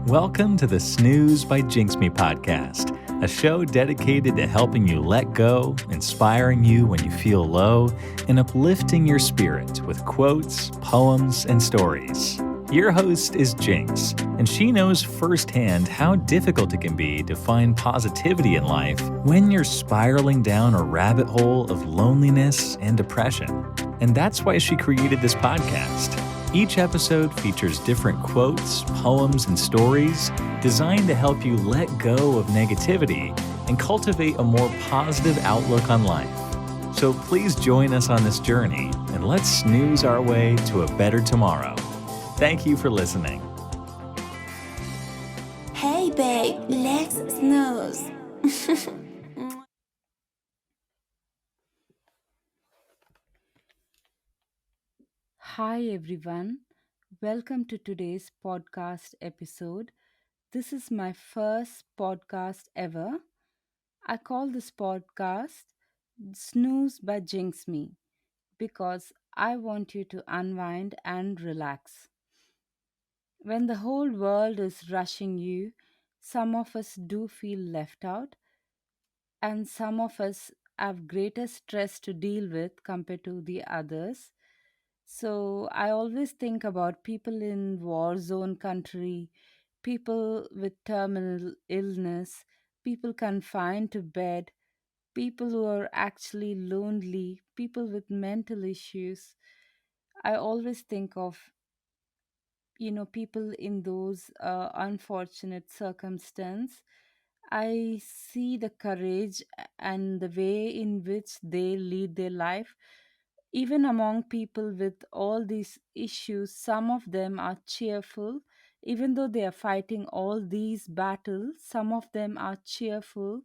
Welcome to the Snooze by Jinxme podcast, a show dedicated to helping you let go, inspiring you when you feel low, and uplifting your spirit with quotes, poems, and stories. Your host is Jinx, and she knows firsthand how difficult it can be to find positivity in life when you're spiraling down a rabbit hole of loneliness and depression. And that's why she created this podcast. Each episode features different quotes, poems, and stories designed to help you let go of negativity and cultivate a more positive outlook on life. So please join us on this journey and let's snooze our way to a better tomorrow. Thank you for listening. Hey babe, let's snooze. Hi everyone, welcome to today's podcast episode. This is my first podcast ever. I call this podcast Snooze by Jinxme because I want you to unwind and relax. When the whole world is rushing you, some of us do feel left out, and some of us have greater stress to deal with compared to the others. So I always think about people in war zone country, people with terminal illness, people confined to bed, people who are actually lonely, people with mental issues. I always think of people in those unfortunate circumstance. I see the courage and the way in which they lead their life. Even among people with all these issues, some of them are cheerful. Even though they are fighting all these battles, some of them are cheerful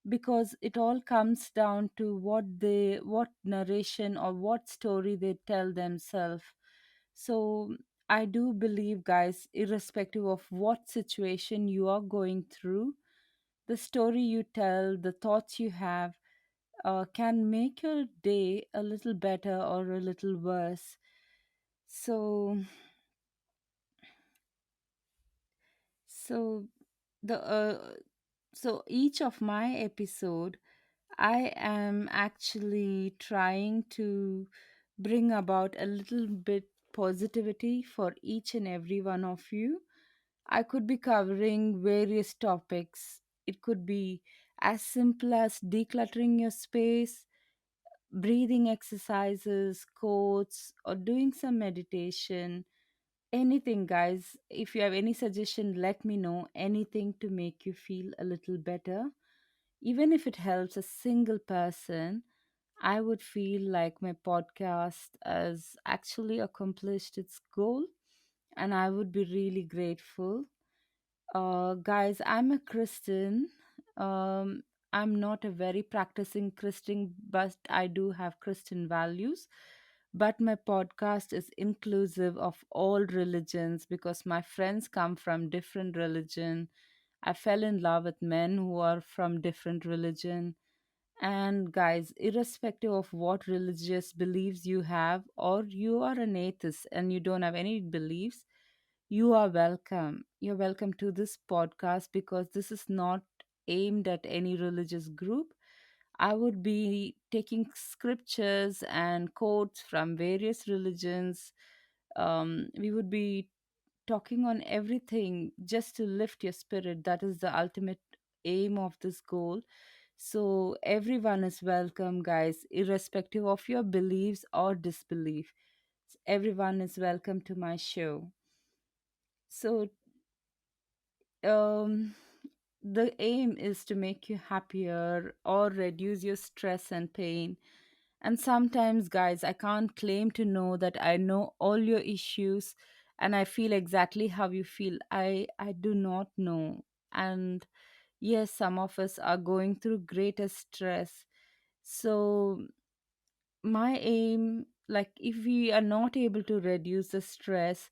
because it all comes down to what narration or what story they tell themselves. So I do believe, guys, irrespective of what situation you are going through, the story you tell, the thoughts you have, can make your day a little better or a little worse. So, so the so each of my episode, I am actually trying to bring about a little bit positivity for each and every one of you. I could be covering various topics. It could be as simple as decluttering your space, breathing exercises, quotes, or doing some meditation. Anything, guys. If you have any suggestion, let me know. Anything to make you feel a little better. Even if it helps a single person, I would feel like my podcast has actually accomplished its goal, and I would be really grateful. Guys, I'm a Christian. Um, I'm not a very practicing Christian, but I do have Christian values. But my podcast is inclusive of all religions because my friends come from different religion. I fell in love with men who are from different religion. And guys, irrespective of what religious beliefs you have, or you are an atheist and you don't have any beliefs, you are welcome. You're welcome to this podcast because this is not aimed at any religious group. I would be taking scriptures and quotes from various religions. We would be talking on everything just to lift your spirit. That is the ultimate aim of this goal. So, everyone is welcome, guys, irrespective of your beliefs or disbelief. Everyone is welcome to my show. So, um, the aim is to make you happier or reduce your stress and pain. And sometimes, guys, I can't claim to know that I know all your issues and I feel exactly how you feel. I do not know. And yes, some of us are going through greater stress. So my aim, like, if we are not able to reduce the stress,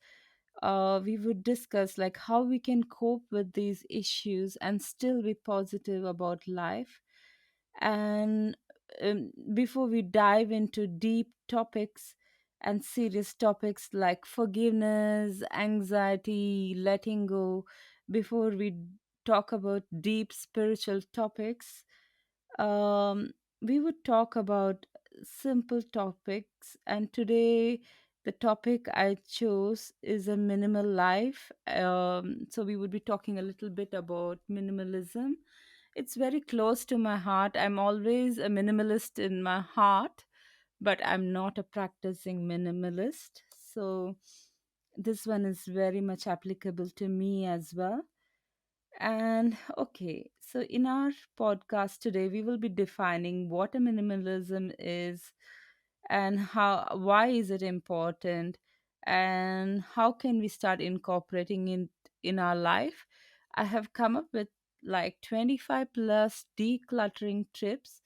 we would discuss like how we can cope with these issues and still be positive about life. And before we dive into deep topics, and serious topics like forgiveness, anxiety, letting go. Before we talk about deep spiritual topics, um, we would talk about simple topics. And today, the topic I chose is a minimal life. So, we would be talking a little bit about minimalism. It's very close to my heart. I'm always a minimalist in my heart, but I'm not a practicing minimalist. So, this one is very much applicable to me as well. And okay, so in our podcast today, we will be defining what a minimalism is and why is it important and how can we start incorporating it in our life. I have come up with like 25 plus decluttering tips.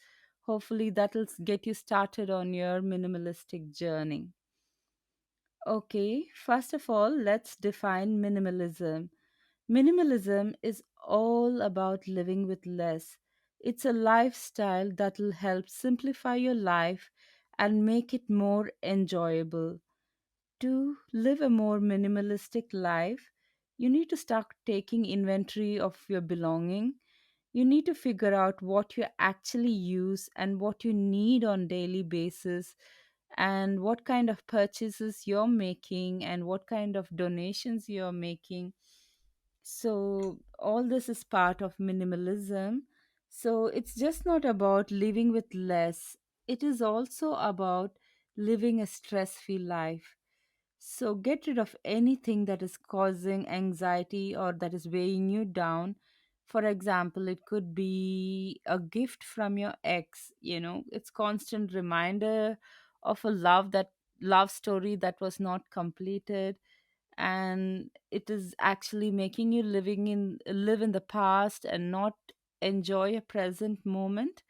Hopefully, that'll get you started on your minimalistic journey. Okay, first of all, let's define minimalism. Minimalism is all about living with less. It's a lifestyle that will help simplify your life and make it more enjoyable. To live a more minimalistic life, you need to start taking inventory of your belonging. You need to figure out what you actually use and what you need on daily basis, and what kind of purchases you're making and what kind of donations you're making. So all this is part of minimalism. So it's just not about living with less, it is also about living a stress-free life. So get rid of anything that is causing anxiety or that is weighing you down. For example, it could be a gift from your ex, it's constant reminder of a love story that was not completed, and it is actually making you live in the past and not enjoy a present moment.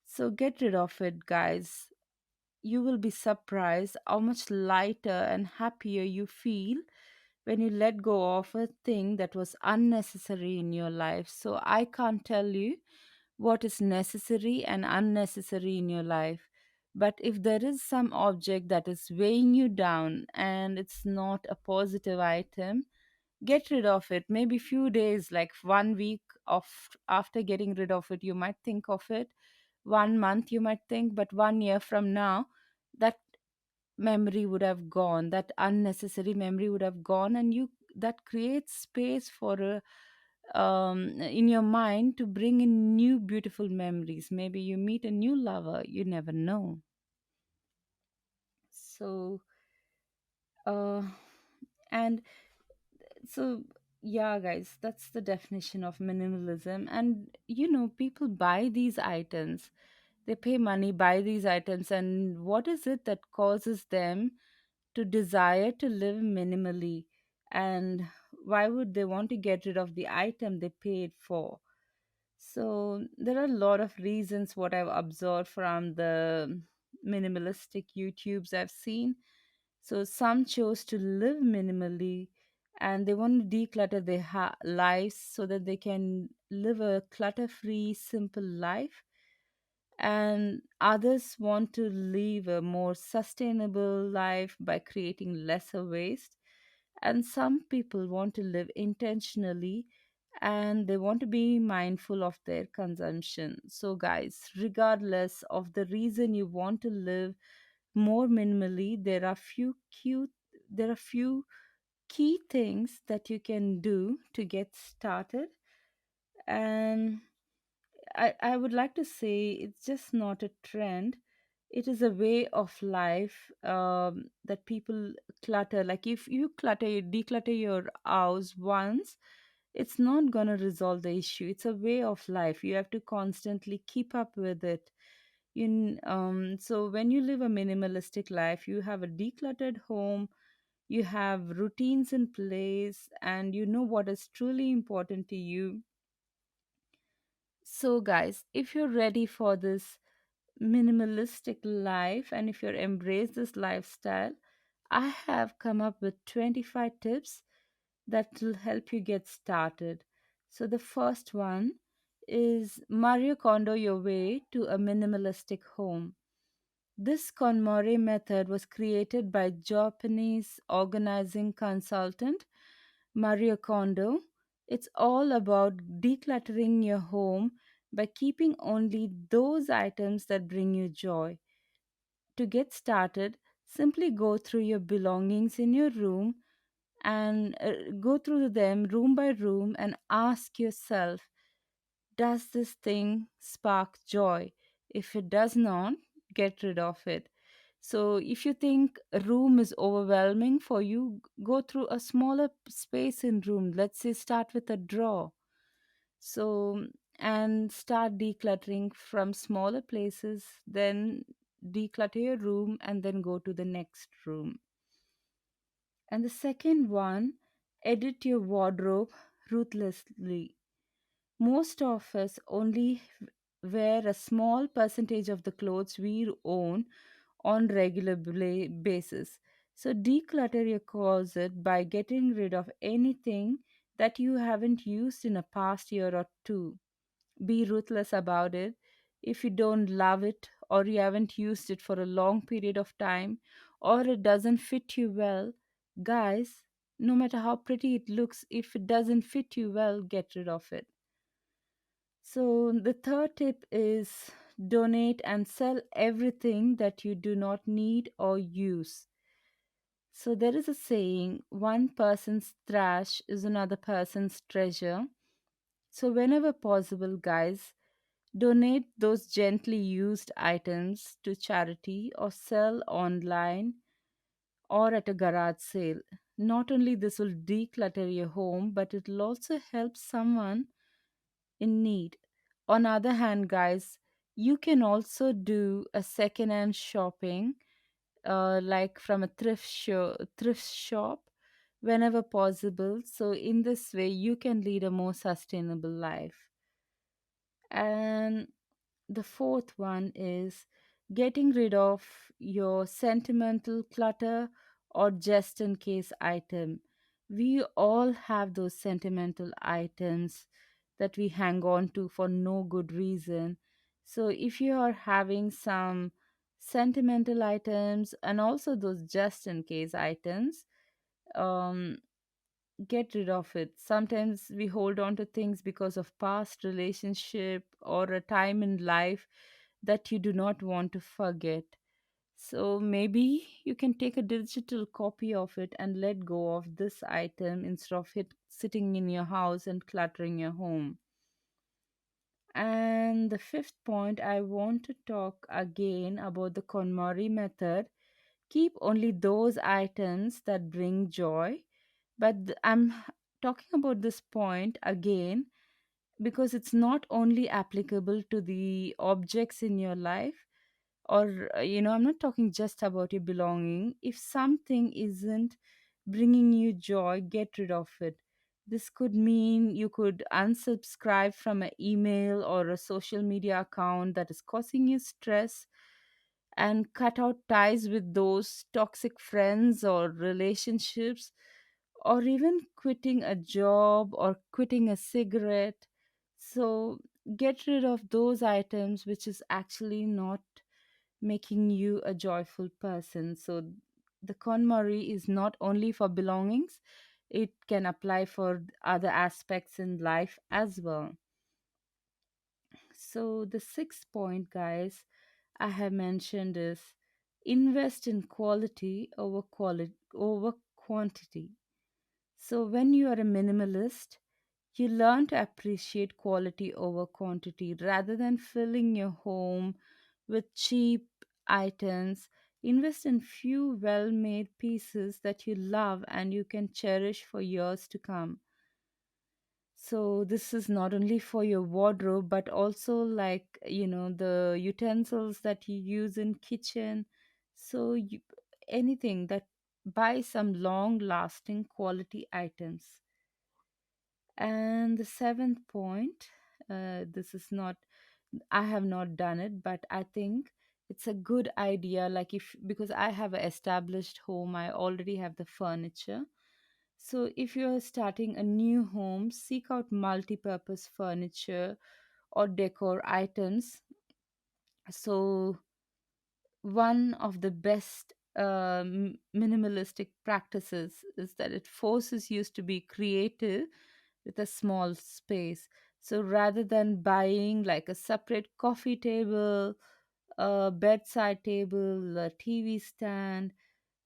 So get rid of it, guys. You will be surprised how much lighter and happier you feel when you let go of a thing that was unnecessary in your life. So I can't tell you what is necessary and unnecessary in your life. But if there is some object that is weighing you down and it's not a positive item, get rid of it. Maybe few days, like 1 week of after getting rid of it, you might think of it. 1 month you might think, but 1 year from now, that memory would have gone, that unnecessary memory would have gone, and you that creates space for in your mind to bring in new beautiful memories. Maybe you meet a new lover, you never know. So uh and so yeah, guys, that's the definition of minimalism. And people buy these items, they pay money, buy these items, and what is it that causes them to desire to live minimally? And why would they want to get rid of the item they paid for? So there are a lot of reasons what I've observed from the minimalistic YouTubes I've seen. So some chose to live minimally and they want to declutter their lives so that they can live a clutter free, simple life. And others want to live a more sustainable life by creating lesser waste. And some people want to live intentionally and they want to be mindful of their consumption. So, guys, regardless of the reason you want to live more minimally, there are few key things that you can do to get started. And I would like to say it's just not a trend. It is a way of life that people clutter. Like if you declutter your house once, it's not going to resolve the issue. It's a way of life. You have to constantly keep up with it. So when you live a minimalistic life, you have a decluttered home, you have routines in place, and you know what is truly important to you. So, guys, if you're ready for this minimalistic life and if you're embrace this lifestyle, I have come up with 25 tips that will help you get started. So, the first one is Mario Kondo your way to a minimalistic home. This KonMari method was created by Japanese organizing consultant Maria Kondo. It's all about decluttering your home by keeping only those items that bring you joy. To get started, simply go through your belongings in your room and go through them room by room and ask yourself, does this thing spark joy? If it does not, get rid of it. So, if you think a room is overwhelming for you, go through a smaller space in room. Let's say start with a drawer. So, and start decluttering from smaller places, then declutter your room and then go to the next room. And the second one, edit your wardrobe ruthlessly. Most of us only wear a small percentage of the clothes we own on regular basis. So declutter your closet by getting rid of anything that you haven't used in a past year or two. Be ruthless about it. If you don't love it or you haven't used it for a long period of time or it doesn't fit you well, guys, no matter how pretty it looks, if it doesn't fit you well, get rid of it. So, the third tip is donate and sell everything that you do not need or use. So, there is a saying, one person's trash is another person's treasure. So, whenever possible, guys, donate those gently used items to charity or sell online or at a garage sale. Not only this will declutter your home, but it will also help someone in need. On other hand, guys, you can also do a second-hand shopping, like from a thrift shop, whenever possible. So in this way, you can lead a more sustainable life. And the fourth one is getting rid of your sentimental clutter or just in case item. We all have those sentimental items that we hang on to for no good reason. So if you are having some sentimental items and also those just in case items, um, get rid of it. Sometimes we hold on to things because of past relationship or a time in life that you do not want to forget. So maybe you can take a digital copy of it and let go of this item instead of it sitting in your house and cluttering your home. And the fifth point, I want to talk again about the KonMari method. Keep only those items that bring joy. But I'm talking about this point again because it's not only applicable to the objects in your life, or I'm not talking just about your belonging. If something isn't bringing you joy, get rid of it. This could mean you could unsubscribe from an email or a social media account that is causing you stress, and cut out ties with those toxic friends or relationships, or even quitting a job or quitting a cigarette. So get rid of those items which is actually not making you a joyful person. So the KonMari is not only for belongings, it can apply for other aspects in life as well. So the sixth point, guys, I have mentioned is invest in quality over quantity. So when you are a minimalist, you learn to appreciate quality over quantity rather than filling your home with cheap items. Invest in few well made pieces that you love and you can cherish for years to come. So, this is not only for your wardrobe, but also like, the utensils that you use in kitchen. So, anything that buy some long lasting quality items. And the seventh point, this is not, I have not done it, but I think it's a good idea. Like, if because I have an established home, I already have the furniture. So, if you're starting a new home, seek out multi purpose furniture or decor items. So, one of the best minimalistic practices is that it forces you to be creative with a small space. So rather than buying like a separate coffee table, a bedside table, a TV stand,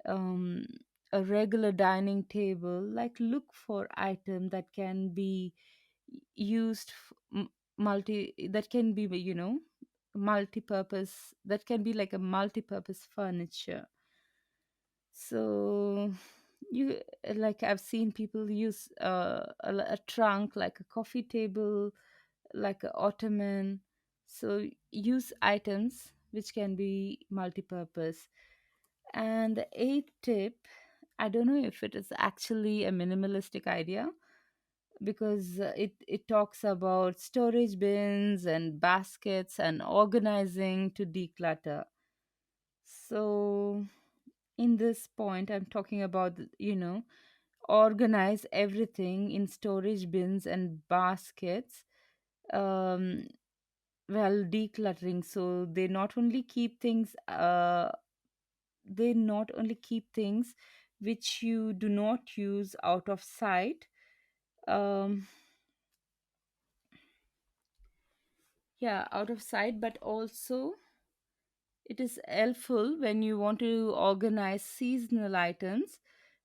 um, a regular dining table, like look for item that can be used multi that can be, multi-purpose, that can be like a multi-purpose furniture. So you like I've seen people use a trunk like a coffee table, like a ottoman. So use items which can be multi-purpose. And the eighth tip, I don't know if it is actually a minimalistic idea, because it talks about storage bins and baskets and organizing to declutter. So in this point I'm talking about, organize everything in storage bins and baskets, um while decluttering. So they not only keep things which you do not use out of sight. um yeah, out of sight, but also it is helpful when you want to organize seasonal items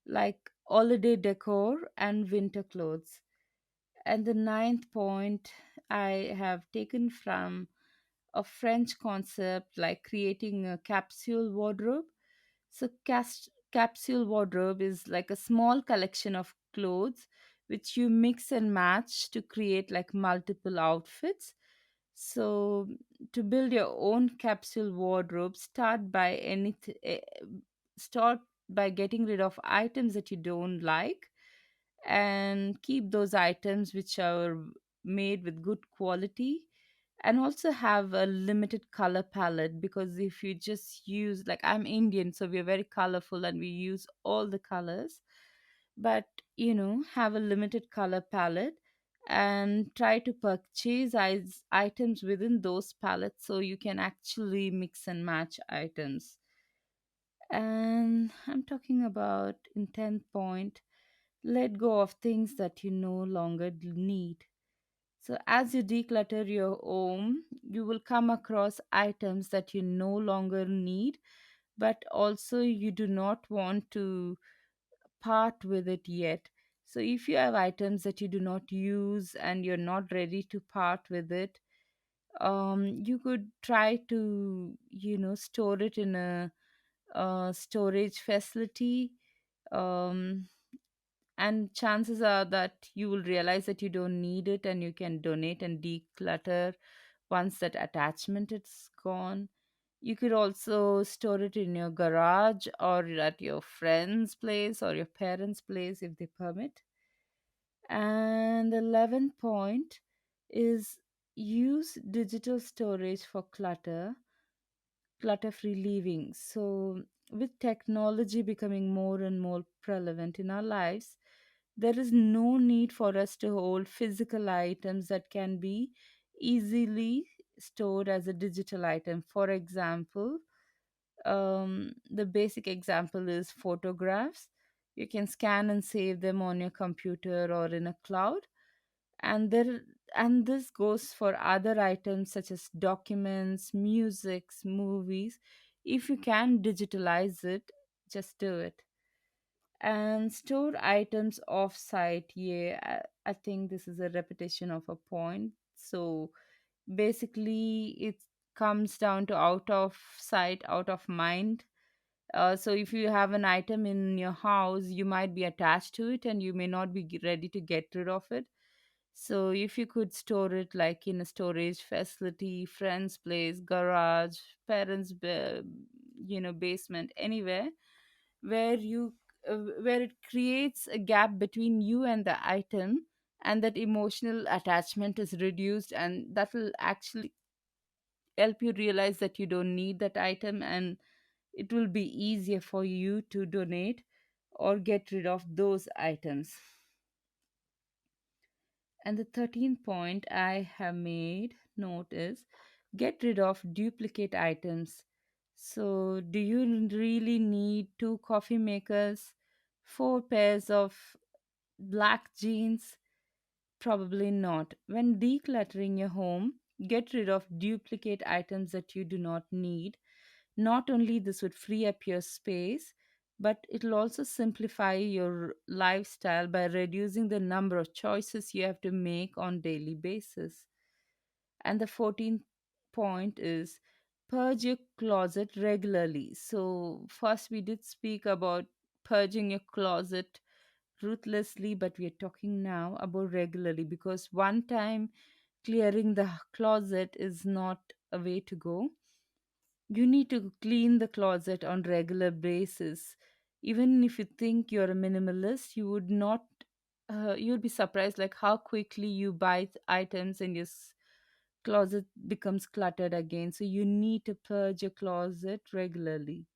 like holiday decor and winter clothes. And the ninth point I have taken from a French concept like creating a capsule wardrobe. So, capsule wardrobe is like a small collection of clothes which you mix and match to create like multiple outfits. So, to build your own capsule wardrobe, start by getting rid of items that you don't like, and keep those items which are made with good quality, and also have a limited color palette. Because if you just use, like, I'm Indian, so we're very colorful and we use all the colors, but have a limited color palette, and try to purchase items within those palettes so you can actually mix and match items. And I'm talking about in 10th point, let go of things that you no longer need. So, as you declutter your home, you will come across items that you no longer need, but also you do not want to part with it yet. So, if you have items that you do not use and you're not ready to part with it, you could try to, store it in a storage facility. Um, and chances are that you will realize that you don't need it and you can donate and declutter once that attachment is gone. You could also store it in your garage or at your friend's place or your parents' place if they permit. And the 11th point is use digital storage for clutter free living. So, with technology becoming more and more prevalent in our lives, there is no need for us to hold physical items that can be easily stored as a digital item. For example, the basic example is photographs. You can scan and save them on your computer or in a cloud. And this goes for other items such as documents, musics, movies. If you can digitalize it, just do it. And store items off site. Yeah, I think this is a repetition of a point. So basically it comes down to out of sight, out of mind. So if you have an item in your house, you might be attached to it and you may not be ready to get rid of it. So if you could store it like in a storage facility, friend's place, garage, basement, anywhere where where it creates a gap between you and the item, and that emotional attachment is reduced, and that will actually help you realize that you don't need that item, and it will be easier for you to donate or get rid of those items. And the 13th point I have made note is get rid of duplicate items. So, do you really need two coffee makers, four pairs of black jeans? Probably not. When decluttering your home, get rid of duplicate items that you do not need. Not only this would free up your space, but it'll also simplify your lifestyle by reducing the number of choices you have to make on daily basis. And the 14th point is purge your closet regularly. So first we did speak about purging your closet ruthlessly, but we are talking now about regularly, because one time clearing the closet is not a way to go. You need to clean the closet on regular basis. Even if you think you're a minimalist, you would not you'd be surprised like how quickly you buy items and your closet becomes cluttered again. So you need to purge your closet regularly.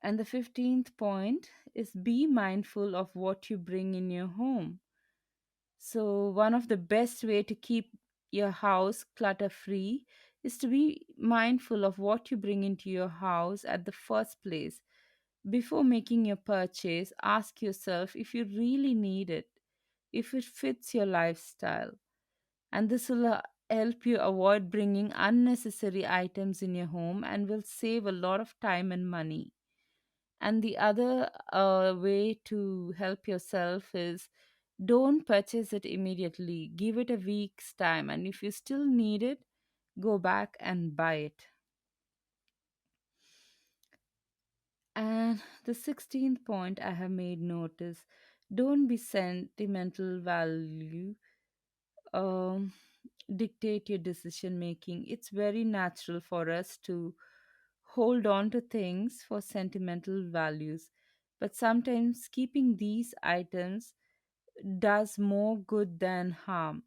And the 15th point is be mindful of what you bring in your home. So one of the best way to keep your house clutter free is to be mindful of what you bring into your house at the first place. Before making your purchase, ask yourself if you really need it, if it fits your lifestyle. And this will help you avoid bringing unnecessary items in your home and will save a lot of time and money. And the other way to help yourself is don't purchase it immediately. Give it a week's time. And if you still need it, go back and buy it. And the 16th point I have made note is don't be sentimental value um, dictate your decision making. It's very natural for us to hold on to things for sentimental values, but sometimes keeping these items does more good than harm.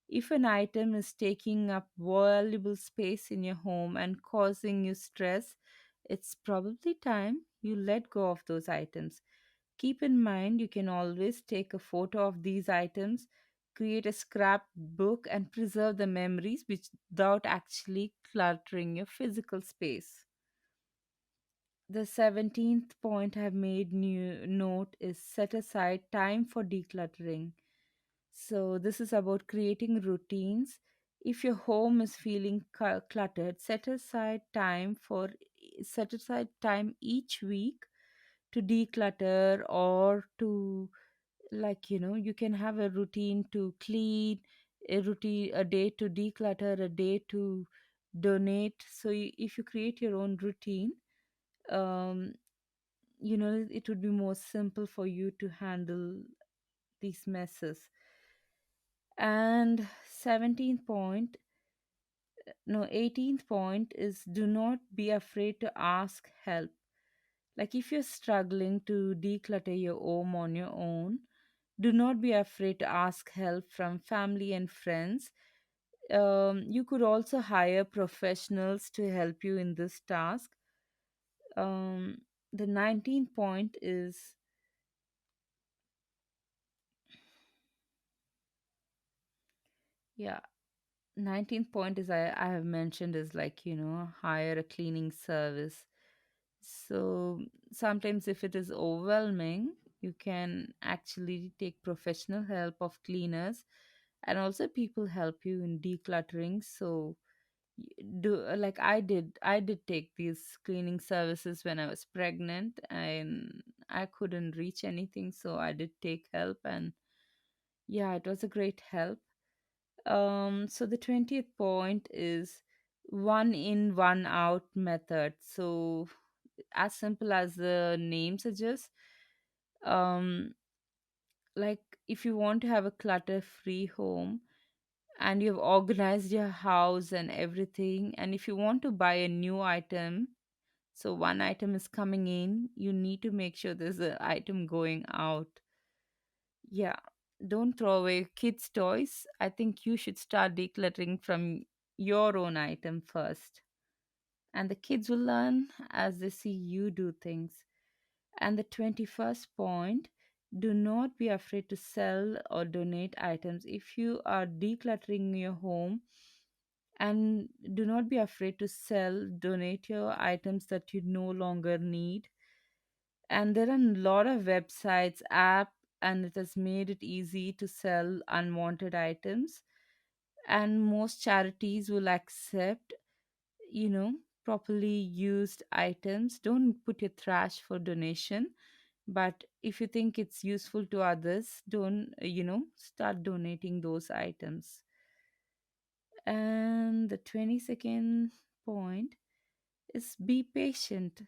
If an item is taking up valuable space in your home and causing you stress, it's probably time you let go of those items. Keep in mind, you can always take a photo of these items, create a scrapbook, and preserve the memories without actually cluttering your physical space. The 17th point I've made new note is set aside time for decluttering. So, this is about creating routines. If your home is feeling cluttered, set aside time each week to declutter, or to, like, you can have a routine to clean, a day to declutter, a day to donate. So if you create your own routine, um it would be more simple for you to handle these messes. And 17th point no 18th point is do not be afraid to ask help. Like if you're struggling to declutter your home on your own, do not be afraid to ask help from family and friends. You could also hire professionals to help you in this task. um, the 19th point is, yeah, 19th point is I have mentioned is, like, hire a cleaning service. So sometimes if it is overwhelming, you can actually take professional help of cleaners, and also people help you in decluttering. So like I did take these cleaning services when I was pregnant, and I couldn't reach anything, so I did take help, and yeah, it was a great help. So the 20th point is one in, one out method. So as simple as the name suggests, um, like if you want to have a clutter free home and you've organized your house and everything, and if you want to buy a new item, so one item is coming in, you need to make sure there's an item going out. Yeah, don't throw away kids' toys. I think you should start decluttering from your own item first. And the kids will learn as they see you do things. And the 21st point, do not be afraid to sell or donate items. If you are decluttering your home And do not be afraid to sell, donate your items that you no longer need. And there are a lot of websites, app, and it has made it easy to sell unwanted items. And most charities will accept, you know, properly used items. Don't put your trash for donation, but if you think it's useful to others, don't, start donating those items. And the 22nd point is be patient.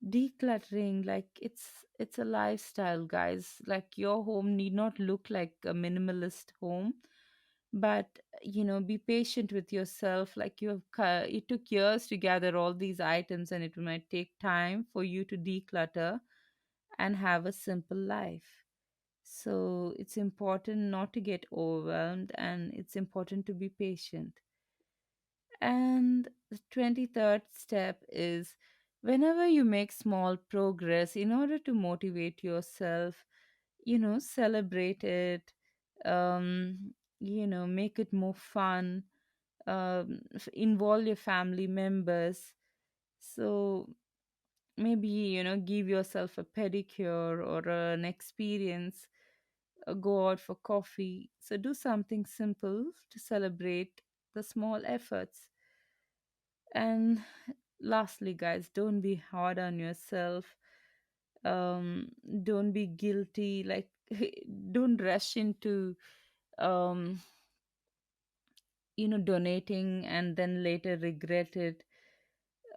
Decluttering, like it's a lifestyle, guys. Like your home need not look like a minimalist home, but be patient with yourself. Like it took years to gather all these items, and it might take time for you to declutter and have a simple life. So it's important not to get overwhelmed, and it's important to be patient. And the 23rd step is whenever you make small progress, in order to motivate yourself, celebrate it, make it more fun, involve your family members. So maybe, give yourself a pedicure or an experience, go out for coffee. So do something simple to celebrate the small efforts. And lastly, guys, don't be hard on yourself. Don't be guilty. Like, don't rush into, um, donating and then later regret it.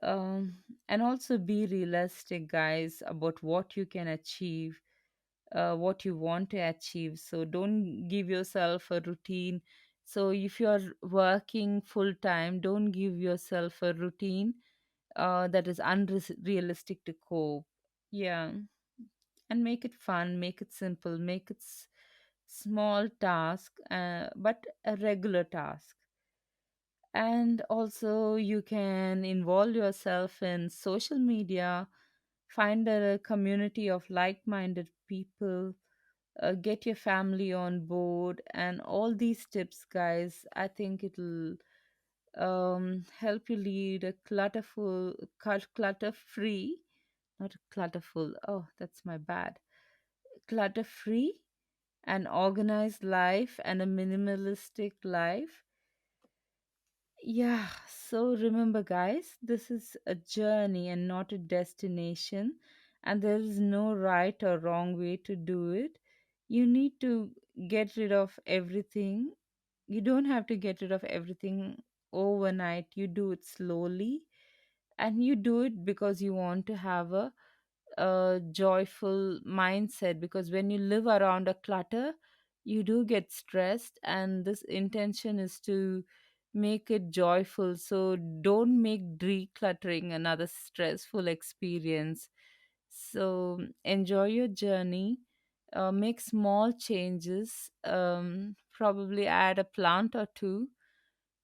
Um, and also be realistic, guys, about what you can achieve, what you want to achieve. So don't give yourself a routine. So if you're working full time, don't give yourself a routine that is unrealistic to cope. Yeah, and make it fun, make it simple, make it small task, but a regular task. And also, you can involve yourself in social media, find a community of like-minded people, get your family on board, and all these tips, guys. I think it'll help you lead a clutter free, not clutterful. Oh, that's my bad. Clutter free and organized life and a minimalistic life. Yeah, so remember, guys, this is a journey and not a destination, and there is no right or wrong way to do it. You need to get rid of everything. You don't have to get rid of everything overnight. You do it slowly, and you do it because you want to have a joyful mindset, because when you live around a clutter, you do get stressed, and this intention is to make it joyful. So don't make decluttering another stressful experience. So enjoy your journey, make small changes, probably add a plant or two,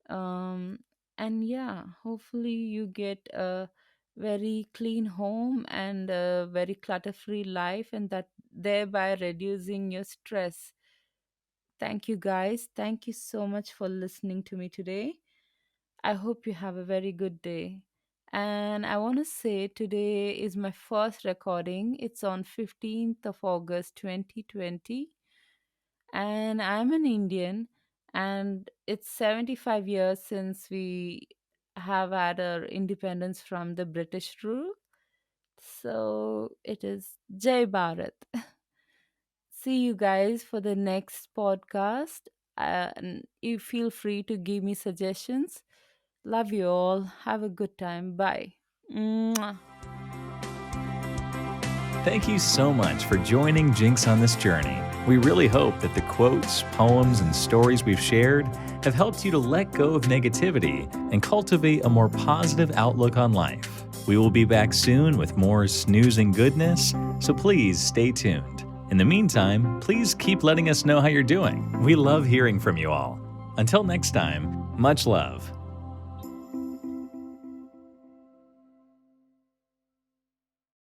um, and yeah, hopefully you get a very clean home and a very clutter free life, and that thereby reducing your stress. Thank you, guys. Thank you so much for listening to me today. I hope you have a very good day. And I want to say today is my first recording. It's on 15th of August 2020, and I'm an Indian, and it's 75 years since we have had our independence from the British rule. So it is Jai Bharat. See you guys for the next podcast. And you feel free to give me suggestions. Love you all. Have a good time. Bye. Mwah. Thank you so much for joining Jinx on this journey. We really hope that the quotes, poems, and stories we've shared have helped you to let go of negativity and cultivate a more positive outlook on life. We will be back soon with more snoozing goodness, so please stay tuned. In the meantime, please keep letting us know how you're doing. We love hearing from you all. Until next time, much love.